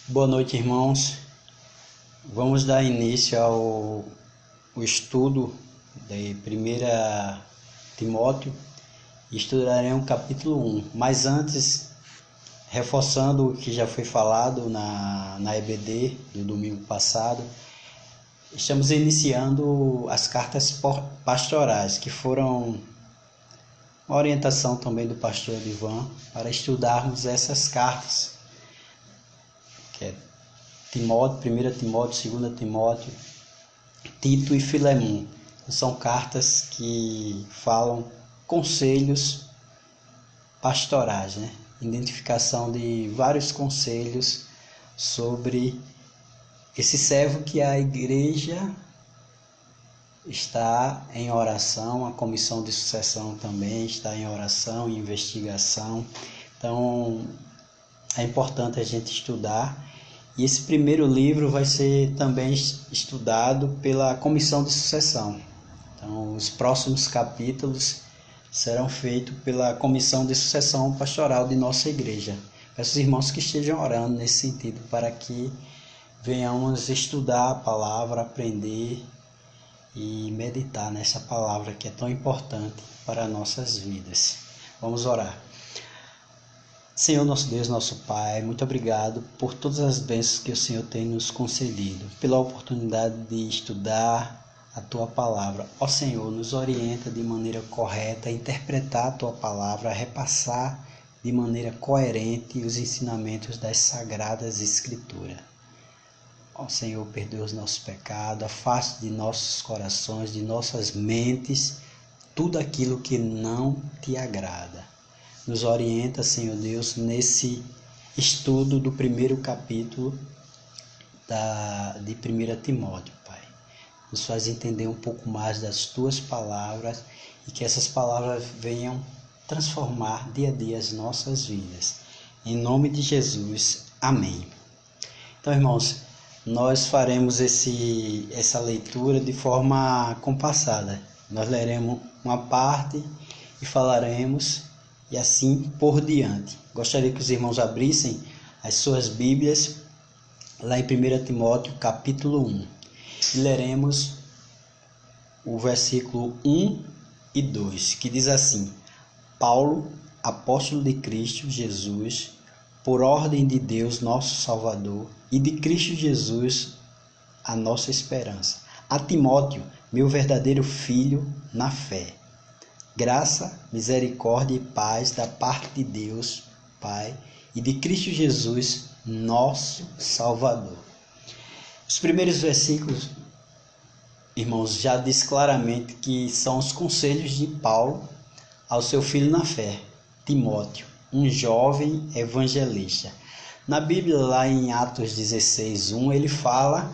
Boa noite, irmãos. Vamos dar início ao estudo de 1 Timóteo e estudaremos o capítulo 1. Mas antes, reforçando o que já foi falado na EBD do domingo passado, estamos iniciando as cartas pastorais, que foram uma orientação também do pastor Ivan para estudarmos essas cartas, que é Timóteo, 1 Timóteo, 2 Timóteo, Tito e Filemão. São cartas que falam conselhos pastorais, né? Identificação de vários conselhos sobre esse servo que a igreja está em oração, a comissão de sucessão também está em oração e investigação. Então é importante a gente estudar. E esse primeiro livro vai ser também estudado pela comissão de sucessão. Então, os próximos capítulos serão feitos pela comissão de sucessão pastoral de nossa igreja. Peço aos irmãos que estejam orando nesse sentido, para que venhamos estudar a palavra, aprender e meditar nessa palavra que é tão importante para nossas vidas. Vamos orar. Senhor, nosso Deus, nosso Pai, muito obrigado por todas as bênçãos que o Senhor tem nos concedido, pela oportunidade de estudar a Tua Palavra. Ó Senhor, nos orienta de maneira correta a interpretar a Tua Palavra, a repassar de maneira coerente os ensinamentos das Sagradas Escrituras. Ó Senhor, perdoa os nossos pecados, afaste de nossos corações, de nossas mentes, tudo aquilo que não Te agrada. Nos orienta, Senhor Deus, nesse estudo do primeiro capítulo de 1 Timóteo, Pai. Nos faz entender um pouco mais das Tuas palavras e que essas palavras venham transformar dia a dia as nossas vidas. Em nome de Jesus, amém. Então, irmãos, nós faremos essa leitura de forma compassada. Nós leremos uma parte e falaremos, e assim por diante. Gostaria que os irmãos abrissem as suas Bíblias lá em 1 Timóteo capítulo 1 e leremos o versículo 1 e 2, que diz assim: Paulo, apóstolo de Cristo Jesus, por ordem de Deus nosso Salvador e de Cristo Jesus a nossa esperança, a Timóteo, meu verdadeiro filho na fé. Graça, misericórdia e paz da parte de Deus, Pai, e de Cristo Jesus, nosso Salvador. Os primeiros versículos, irmãos, já diz claramente que são os conselhos de Paulo ao seu filho na fé, Timóteo, um jovem evangelista. Na Bíblia, lá em Atos 16:1, ele fala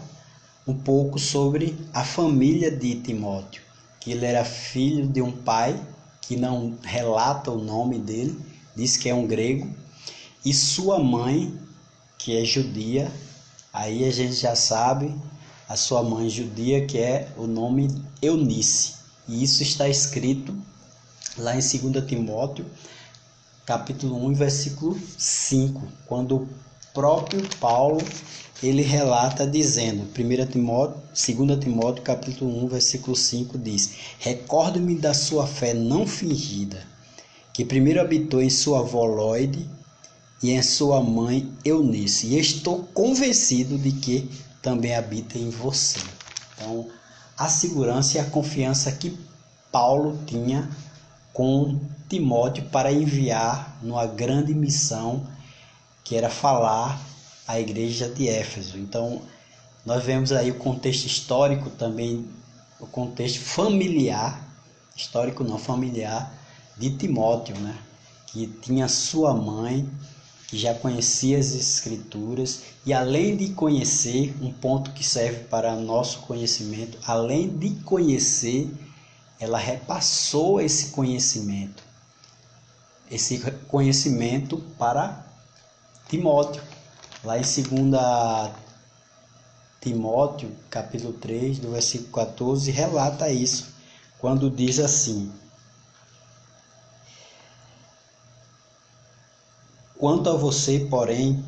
um pouco sobre a família de Timóteo, que ele era filho de um pai que não relata o nome dele, diz que é um grego, e sua mãe, que é judia. Aí a gente já sabe, a sua mãe judia, que é o nome Eunice. E isso está escrito lá em 2 Timóteo, capítulo 1, versículo 5, quando o próprio Paulo ele relata dizendo, 2 Timóteo capítulo 1, versículo 5 diz: Recordo-me da sua fé não fingida, que primeiro habitou em sua avó Lóide e em sua mãe Eunice, e estou convencido de que também habita em você. Então, a segurança e a confiança que Paulo tinha com Timóteo para enviar numa grande missão, que era falar à igreja de Éfeso. Então, nós vemos aí o contexto histórico também, o contexto familiar, histórico não, familiar, de Timóteo, né? Que tinha sua mãe, que já conhecia as Escrituras, e além de conhecer, um ponto que serve para nosso conhecimento, além de conhecer, ela repassou esse conhecimento para Timóteo. Lá em 2 Timóteo, capítulo 3, do versículo 14, relata isso, quando diz assim: Quanto a você, porém,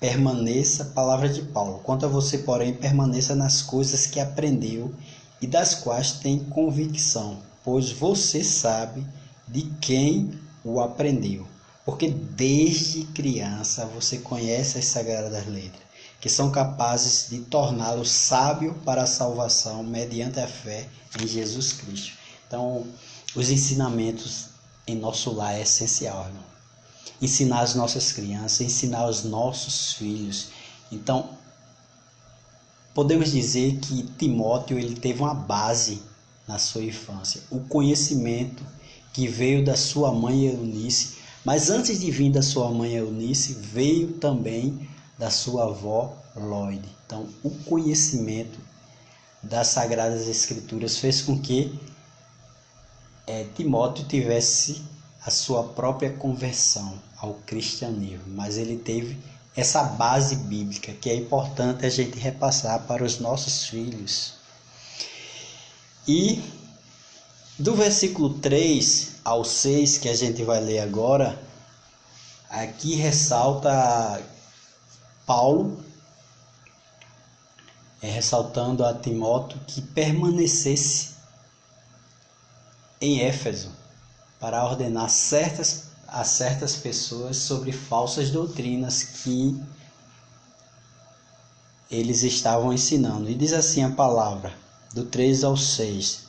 permaneça, palavra de Paulo, quanto a você, porém, permaneça nas coisas que aprendeu e das quais tem convicção, pois você sabe de quem o aprendeu. Porque desde criança você conhece as Sagradas Letras, que são capazes de torná-lo sábio para a salvação mediante a fé em Jesus Cristo. Então, os ensinamentos em nosso lar é essencial, irmão. Ensinar as nossas crianças, ensinar os nossos filhos. Então, podemos dizer que Timóteo ele teve uma base na sua infância, o conhecimento que veio da sua mãe Eunice, mas antes de vir da sua mãe Eunice, veio também da sua avó Lloyd. Então, o conhecimento das Sagradas Escrituras fez com que Timóteo tivesse a sua própria conversão ao cristianismo, mas ele teve essa base bíblica que é importante a gente repassar para os nossos filhos. E do versículo 3 ao 6, que a gente vai ler agora, aqui ressalta Paulo, ressaltando a Timóteo que permanecesse em Éfeso para ordenar a certas pessoas sobre falsas doutrinas que eles estavam ensinando. E diz assim a palavra, do 3 ao 6.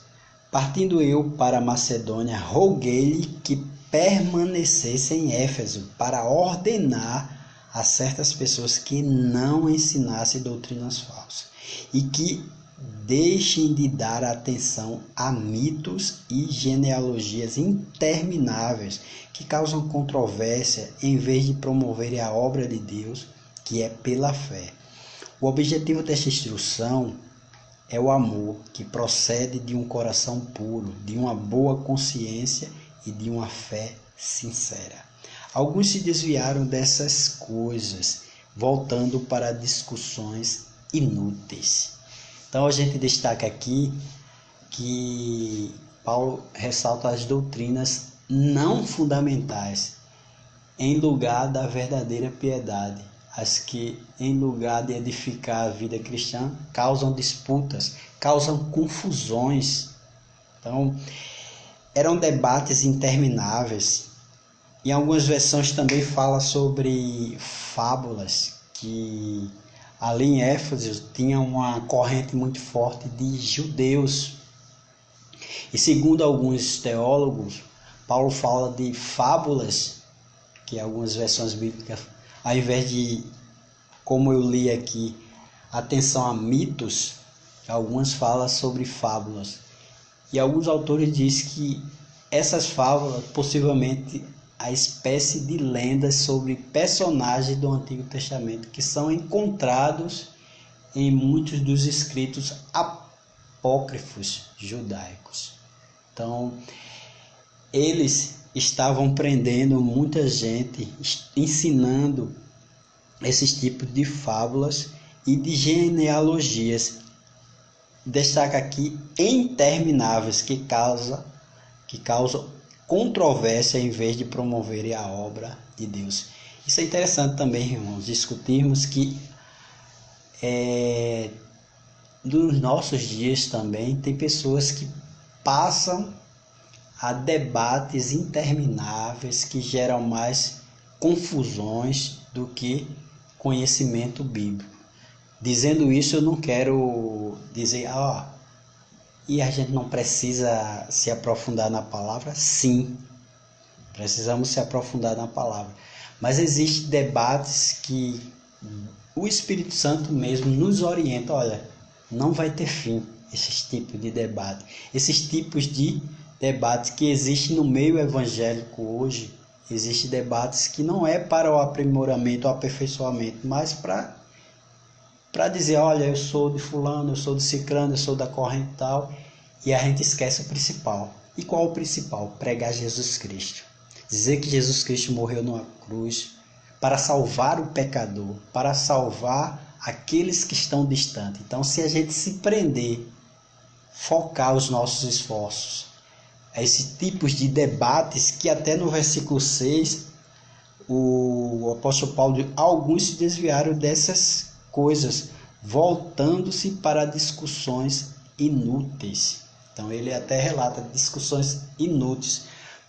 Partindo eu para Macedônia, roguei-lhe que permanecesse em Éfeso para ordenar a certas pessoas que não ensinassem doutrinas falsas e que deixem de dar atenção a mitos e genealogias intermináveis que causam controvérsia em vez de promoverem a obra de Deus, que é pela fé. O objetivo desta instrução é o amor que procede de um coração puro, de uma boa consciência e de uma fé sincera. Alguns se desviaram dessas coisas, voltando para discussões inúteis. Então a gente destaca aqui que Paulo ressalta as doutrinas não fundamentais em lugar da verdadeira piedade, as que em lugar de edificar a vida cristã causam disputas, causam confusões. Então eram debates intermináveis. Em algumas versões também fala sobre fábulas, que ali em Éfeso tinha uma corrente muito forte de judeus. E segundo alguns teólogos, Paulo fala de fábulas, que algumas versões bíblicas, ao invés de, como eu li aqui, atenção a mitos, algumas falam sobre fábulas. E alguns autores dizem que essas fábulas, possivelmente, a espécie de lendas sobre personagens do Antigo Testamento que são encontrados em muitos dos escritos apócrifos judaicos. Então, eles estavam prendendo muita gente, ensinando esses tipos de fábulas e de genealogias. Destaca aqui intermináveis que causam controvérsia em vez de promoverem a obra de Deus. Isso é interessante também, irmãos, discutirmos que nos nossos dias também tem pessoas que passam a debates intermináveis que geram mais confusões do que conhecimento bíblico. Dizendo isso, eu não quero dizer, e a gente não precisa se aprofundar na palavra? Sim, precisamos se aprofundar na palavra. Mas existem debates que o Espírito Santo mesmo nos orienta, olha, não vai ter fim esses tipos de debate. Esses tipos de debates que existem no meio evangélico hoje, existem debates que não é para o aprimoramento, o aperfeiçoamento, mas para dizer, olha, eu sou de fulano, eu sou de cicrano, eu sou da corrente tal, e a gente esquece o principal. E qual o principal? Pregar Jesus Cristo. Dizer que Jesus Cristo morreu numa cruz para salvar o pecador, para salvar aqueles que estão distantes. Então, se a gente se prender, focar os nossos esforços a esses tipos de debates, que até no versículo 6, o apóstolo Paulo, alguns se desviaram dessas coisas, voltando-se para discussões inúteis. Então ele até relata discussões inúteis.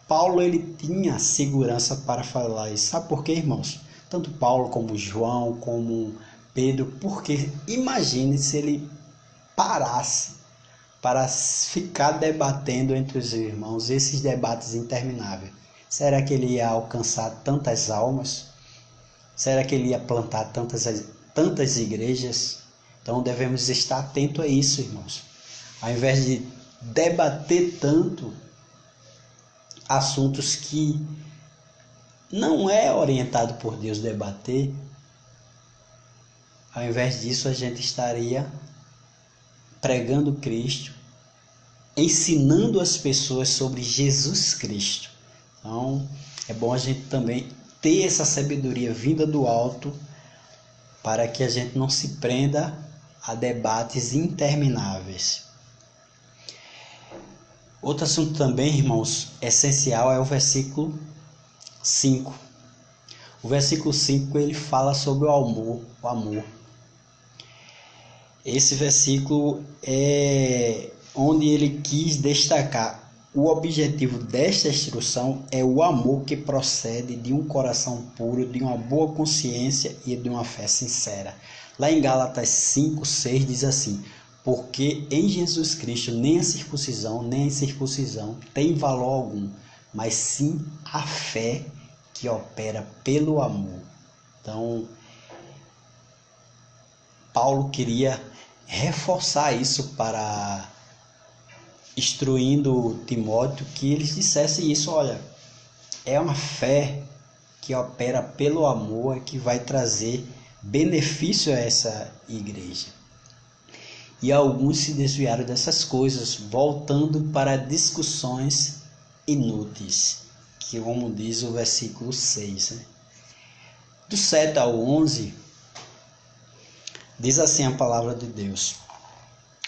Paulo, ele tinha segurança para falar isso. Sabe por quê, irmãos? Tanto Paulo como João, como Pedro, porque imagine se ele parasse para ficar debatendo entre os irmãos, esses debates intermináveis. Será que ele ia alcançar tantas almas? Será que ele ia plantar tantas igrejas? Então devemos estar atentos a isso, irmãos. Ao invés de debater tanto assuntos que não é orientado por Deus debater, ao invés disso a gente estaria pregando Cristo, ensinando as pessoas sobre Jesus Cristo. Então é bom a gente também ter essa sabedoria vinda do alto, para que a gente não se prenda a debates intermináveis. Outro assunto também, irmãos, essencial é o versículo 5. O versículo 5 ele fala sobre o amor. Esse versículo é onde ele quis destacar. O objetivo desta instrução é o amor que procede de um coração puro, de uma boa consciência e de uma fé sincera. Lá em Gálatas 5:6 diz assim: porque em Jesus Cristo nem a circuncisão nem a incircuncisão tem valor algum, mas sim a fé que opera pelo amor. Então, Paulo queria reforçar isso para instruindo Timóteo, que eles dissessem isso: olha, é uma fé que opera pelo amor que vai trazer benefício a essa igreja. E alguns se desviaram dessas coisas, voltando para discussões inúteis, que como diz o versículo 6. Né? Do 7 ao 11, diz assim a palavra de Deus,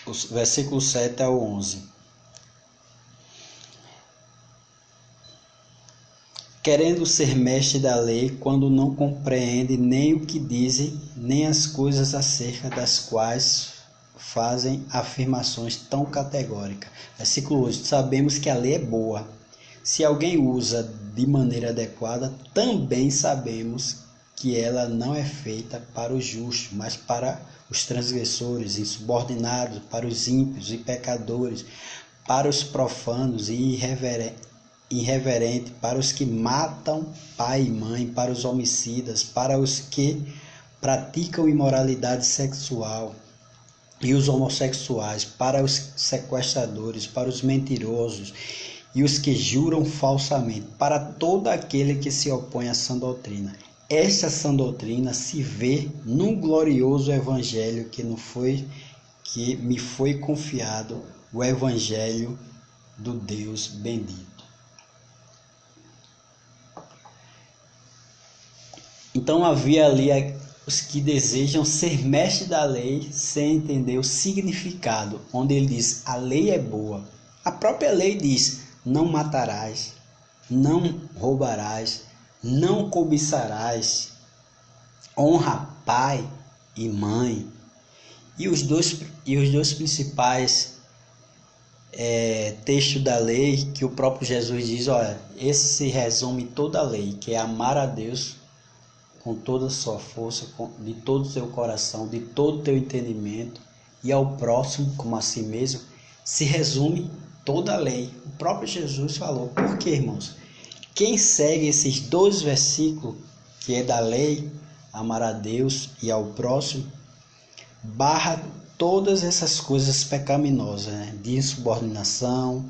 o versículo 7 ao 11. Querendo ser mestre da lei, quando não compreende nem o que dizem, nem as coisas acerca das quais fazem afirmações tão categóricas. Versículo 8. Sabemos que a lei é boa. Se alguém usa de maneira adequada, também sabemos que ela não é feita para os justos, mas para os transgressores, insubordinados, para os ímpios e pecadores, para os profanos e irreverente, para os que matam pai e mãe, para os homicidas, para os que praticam imoralidade sexual e os homossexuais, para os sequestradores, para os mentirosos e os que juram falsamente, para todo aquele que se opõe à sã doutrina. Esta sã doutrina se vê num glorioso evangelho que me foi confiado, o evangelho do Deus bendito. Então havia ali os que desejam ser mestre da lei sem entender o significado, onde ele diz: a lei é boa. A própria lei diz: não matarás, não roubarás, não cobiçarás, honra pai e mãe. E os dois principais textos da lei que o próprio Jesus diz: olha, esse se resume toda a lei, que é amar a Deus com toda a sua força, de todo o seu coração, de todo o teu entendimento, e ao próximo como a si mesmo, se resume toda a lei. O próprio Jesus falou. Por quê, irmãos? Quem segue esses dois versículos, que é da lei, amar a Deus e ao próximo, barra todas essas coisas pecaminosas, né? De insubordinação,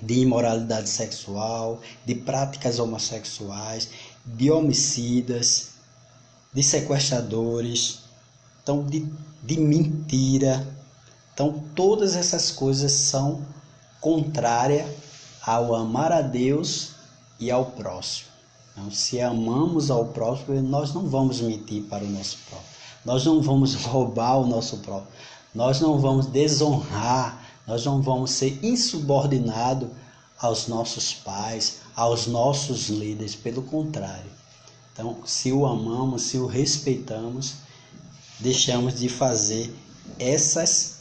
de imoralidade sexual, de práticas homossexuais, de homicidas, de sequestradores, então de mentira. Então todas essas coisas são contrárias ao amar a Deus e ao próximo. Então, se amamos ao próximo, nós não vamos mentir para o nosso próximo, nós não vamos roubar o nosso próximo, nós não vamos desonrar, nós não vamos ser insubordinados aos nossos pais, aos nossos líderes. Pelo contrário, Então, se o amamos, se o respeitamos, deixamos de fazer essas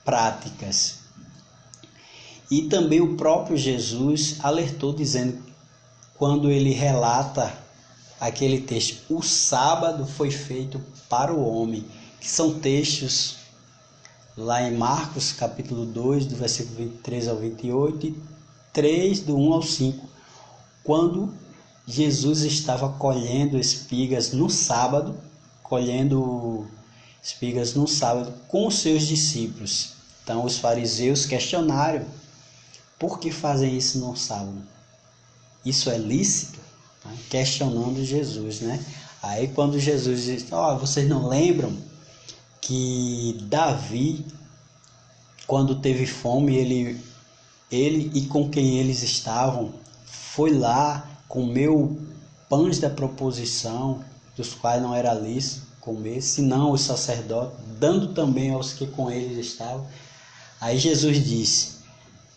práticas. E também o próprio Jesus alertou dizendo, quando ele relata aquele texto, o sábado foi feito para o homem, que são textos lá em Marcos capítulo 2, do versículo 23 ao 28 e 3, do 1 ao 5, quando Jesus estava colhendo espigas no sábado, com os seus discípulos. Então os fariseus questionaram, por que fazem isso no sábado? Isso é lícito? Questionando Jesus, né? Aí quando Jesus diz, vocês não lembram que Davi, quando teve fome, ele e com quem eles estavam, foi lá, comeu pães da proposição, dos quais não era lícito comer, senão os sacerdotes, dando também aos que com eles estavam. Aí Jesus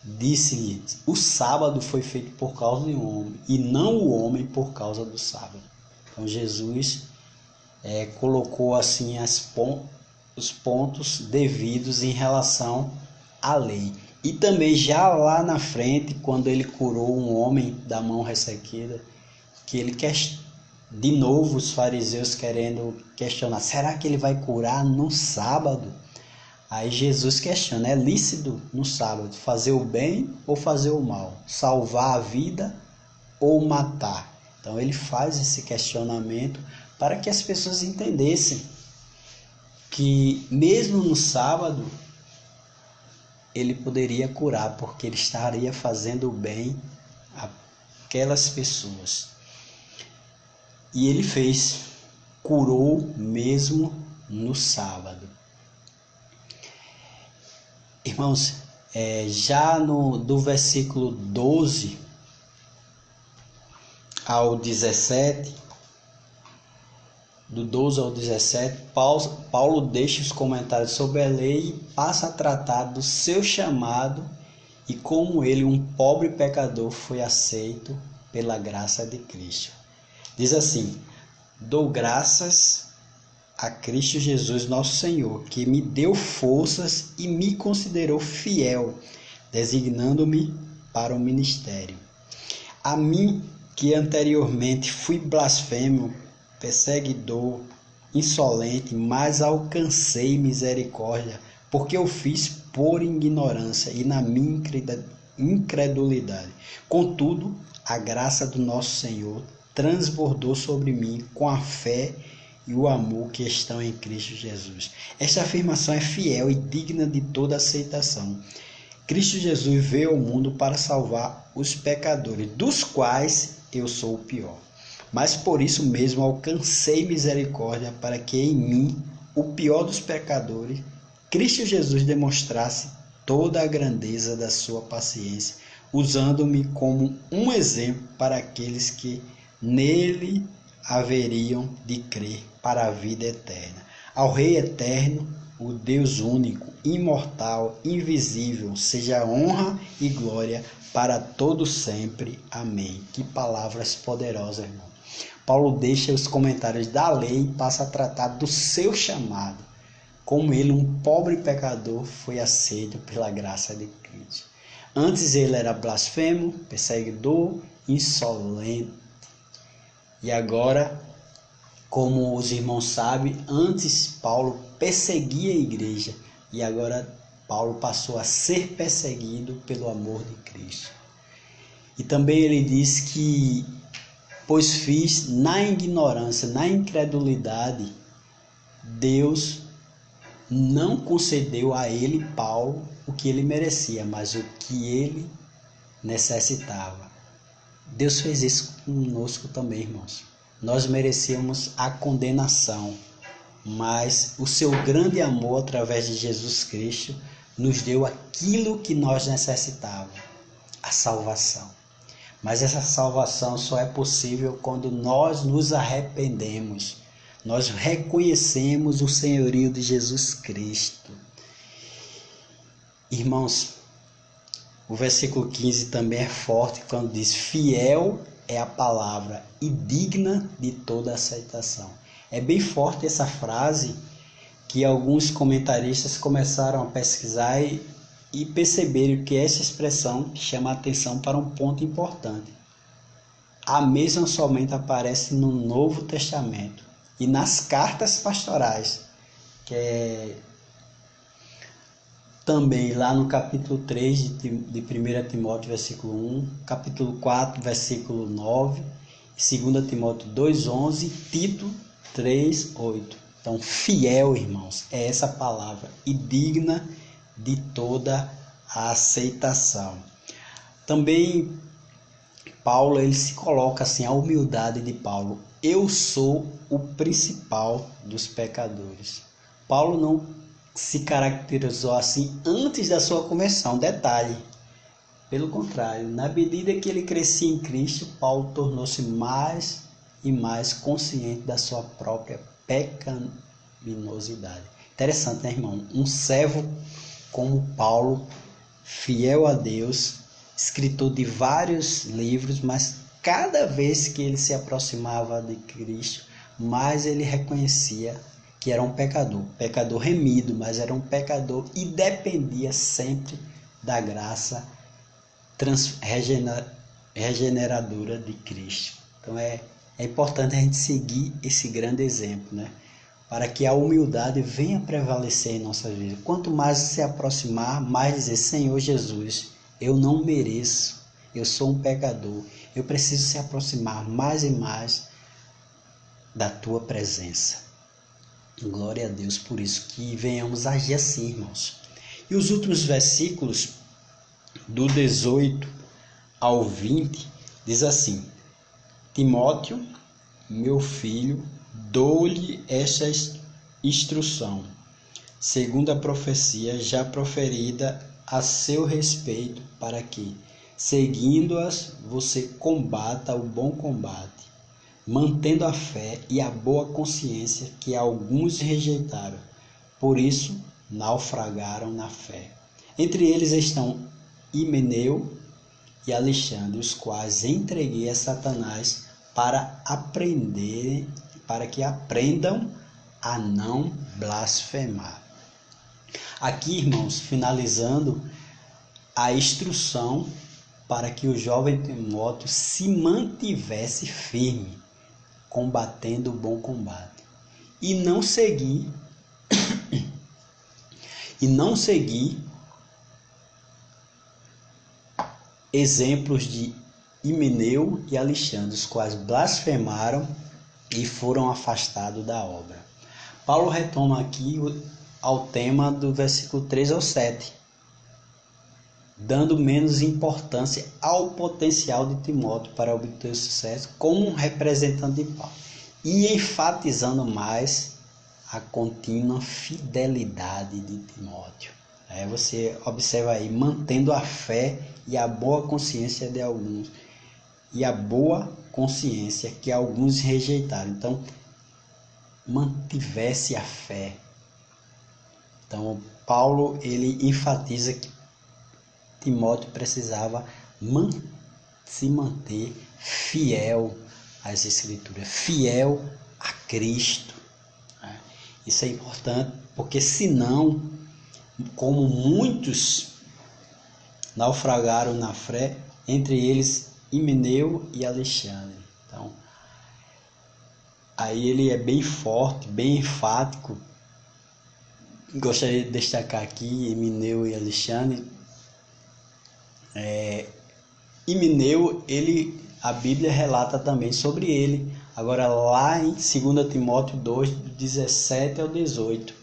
disse-lhe, o sábado foi feito por causa de um homem, e não o homem por causa do sábado. Então Jesus colocou assim os pontos devidos em relação à lei. E também já lá na frente, quando ele curou um homem da mão ressequida, que ele de novo os fariseus querendo questionar, será que ele vai curar no sábado? Aí Jesus questiona, é lícito no sábado fazer o bem ou fazer o mal? Salvar a vida ou matar? Então ele faz esse questionamento para que as pessoas entendessem que mesmo no sábado ele poderia curar, porque ele estaria fazendo o bem àquelas pessoas. E ele curou mesmo no sábado. Irmãos, já do versículo 12 ao 17, do 12 ao 17, Paulo deixa os comentários sobre a lei e passa a tratar do seu chamado e como ele, um pobre pecador, foi aceito pela graça de Cristo. Diz assim, dou graças a Cristo Jesus, nosso Senhor, que me deu forças e me considerou fiel, designando-me para o ministério. A mim, que anteriormente fui blasfemo, perseguidor, insolente, mas alcancei misericórdia, porque eu fiz por ignorância e na minha incredulidade. Contudo, a graça do nosso Senhor transbordou sobre mim com a fé e o amor que estão em Cristo Jesus. Esta afirmação é fiel e digna de toda aceitação. Cristo Jesus veio ao mundo para salvar os pecadores, dos quais eu sou o pior. Mas por isso mesmo alcancei misericórdia, para que em mim, o pior dos pecadores, Cristo Jesus demonstrasse toda a grandeza da sua paciência, usando-me como um exemplo para aqueles que nele haveriam de crer para a vida eterna. Ao Rei eterno, o Deus único, imortal, invisível, seja honra e glória para todo sempre. Amém. Que palavras poderosas, irmão. Paulo deixa os comentários da lei e passa a tratar do seu chamado, como ele, um pobre pecador, foi aceito pela graça de Cristo. Antes ele era blasfemo, perseguidor, insolente. E agora, como os irmãos sabem, antes Paulo perseguia a igreja e agora Paulo passou a ser perseguido pelo amor de Cristo. E também ele diz que, pois fiz na ignorância, na incredulidade, Deus não concedeu a ele, Paulo, o que ele merecia, mas o que ele necessitava. Deus fez isso conosco também, irmãos. Nós merecíamos a condenação, mas o seu grande amor, através de Jesus Cristo, nos deu aquilo que nós necessitávamos, a salvação. Mas essa salvação só é possível quando nós nos arrependemos. Nós reconhecemos o senhorio de Jesus Cristo. Irmãos, o versículo 15 também é forte quando diz: fiel é a palavra e digna de toda aceitação. É bem forte essa frase que alguns comentaristas começaram a pesquisar e perceberam que essa expressão chama a atenção para um ponto importante. A mesma somente aparece no Novo Testamento e nas cartas pastorais, que é também lá no capítulo 3 de 1 Timóteo, versículo 1, capítulo 4, versículo 9, 2 Timóteo 2,11 e Tito 3,8. Então, fiel, irmãos, é essa palavra e digna de toda a aceitação. Também Paulo, ele se coloca assim, a humildade de Paulo. Eu sou o principal dos pecadores. Paulo não se caracterizou assim antes da sua conversão. Detalhe, pelo contrário, na medida que ele crescia em Cristo, Paulo tornou-se mais e mais consciente da sua própria pecaminosidade. Interessante, né, irmão? Um servo como Paulo, fiel a Deus, escritor de vários livros, mas cada vez que ele se aproximava de Cristo, mais ele reconhecia que era um pecador remido, mas era um pecador e dependia sempre da graça regeneradora de Cristo. Então é importante a gente seguir esse grande exemplo, né? Para que a humildade venha prevalecer em nossas vidas. Quanto mais se aproximar, mais dizer, Senhor Jesus, eu não mereço, eu sou um pecador, eu preciso se aproximar mais e mais da tua presença. Glória a Deus por isso, que venhamos agir assim, irmãos. E os últimos versículos, do 18 ao 20, diz assim: Timóteo, meu filho, dou-lhe esta instrução, segundo a profecia já proferida a seu respeito, para que, seguindo-as, você combata o bom combate, mantendo a fé e a boa consciência que alguns rejeitaram, por isso naufragaram na fé. Entre eles estão Himeneu e Alexandre, os quais entreguei a Satanás para que aprendam a não blasfemar. Aqui, irmãos, finalizando a instrução para que o jovem Timóteo se mantivesse firme, combatendo o bom combate, e não seguir exemplos de Himeneu e Alexandre, os quais blasfemaram e foram afastados da obra. Paulo retoma aqui ao tema do versículo 3 ao 7, dando menos importância ao potencial de Timóteo para obter sucesso como um representante de Paulo, e enfatizando mais a contínua fidelidade de Timóteo. Você observa aí, mantendo a fé e a boa consciência de alguns, e a boa consciência que alguns rejeitaram. Então, mantivesse a fé. Então, Paulo, ele enfatiza que Timóteo precisava se manter fiel às Escrituras, fiel a Cristo. Isso é importante, porque senão, como muitos naufragaram na fé, entre eles Himeneu e Alexandre. Então, aí ele é bem forte, bem enfático. Gostaria de destacar aqui Himeneu e Alexandre. Himeneu, a Bíblia relata também sobre ele. Agora lá em 2 Timóteo 2, do 17 ao 18,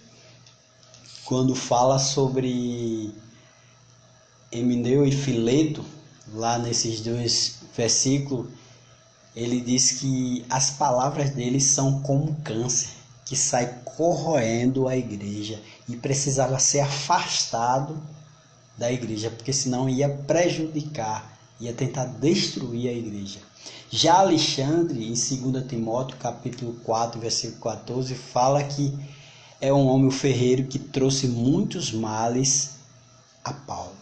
quando fala sobre Himeneu e Fileto, lá nesses dois versículos, ele diz que as palavras dele são como câncer, que sai corroendo a igreja, e precisava ser afastado da igreja, porque senão ia prejudicar, ia tentar destruir a igreja. Já Alexandre, em 2 Timóteo, capítulo 4, versículo 14, fala que é um homem ferreiro que trouxe muitos males a Paulo.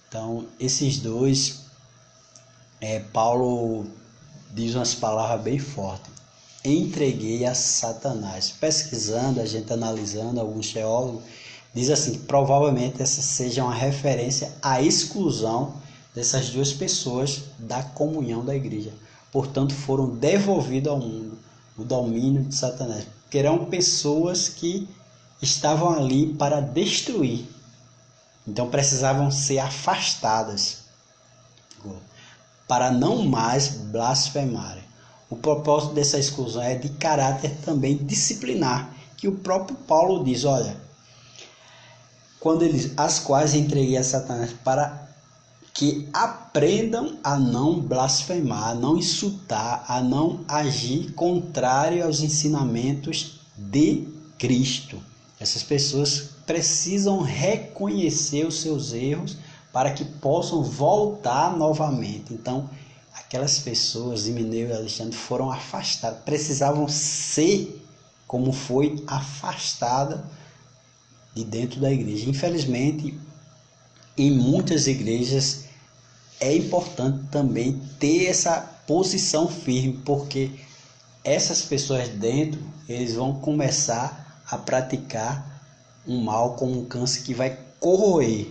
Então, esses dois, Paulo diz umas palavras bem fortes. Entreguei a Satanás. Pesquisando, a gente analisando, alguns teólogos diz assim, que provavelmente essa seja uma referência à exclusão dessas duas pessoas da comunhão da igreja. Portanto, foram devolvidos ao mundo o domínio de Satanás. Porque eram pessoas que estavam ali para destruir. Então precisavam ser afastadas para não mais blasfemarem. O propósito dessa exclusão é de caráter também disciplinar, que o próprio Paulo diz, olha, quando eles, as quais entreguei a Satanás para que aprendam a não blasfemar, a não insultar, a não agir contrário aos ensinamentos de Cristo. Essas pessoas precisam reconhecer os seus erros para que possam voltar novamente. Então, aquelas pessoas, Himeneu e Alexandre, foram afastadas, precisavam ser como foi afastada de dentro da igreja. Infelizmente, em muitas igrejas é importante também ter essa posição firme, porque essas pessoas dentro, eles vão começar a praticar um mal como um câncer que vai corroer.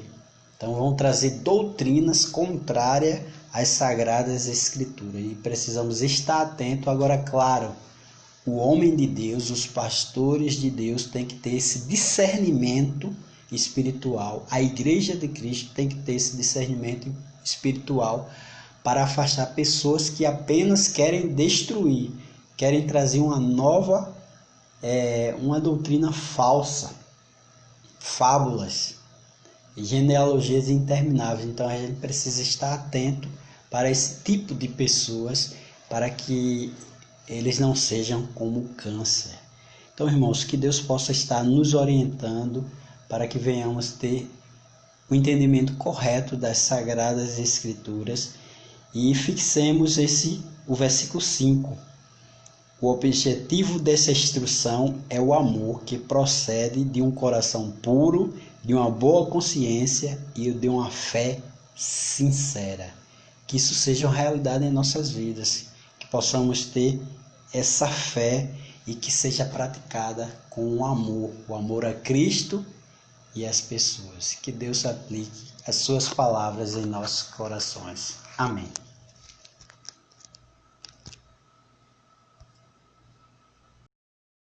Então vão trazer doutrinas contrárias às sagradas escrituras e precisamos estar atentos. Agora, claro, o homem de Deus, os pastores de Deus têm que ter esse discernimento espiritual. A igreja de Cristo tem que ter esse discernimento espiritual para afastar pessoas que apenas querem destruir, querem trazer uma nova, uma doutrina falsa, fábulas, genealogias intermináveis. Então a gente precisa estar atento para esse tipo de pessoas, para que eles não sejam como câncer. Então, irmãos, que Deus possa estar nos orientando para que venhamos ter o entendimento correto das Sagradas Escrituras e fixemos o versículo 5. O objetivo dessa instrução é o amor que procede de um coração puro, de uma boa consciência e de uma fé sincera. Que isso seja uma realidade em nossas vidas, que possamos ter essa fé e que seja praticada com o amor a Cristo e às pessoas. Que Deus aplique as suas palavras em nossos corações. Amém.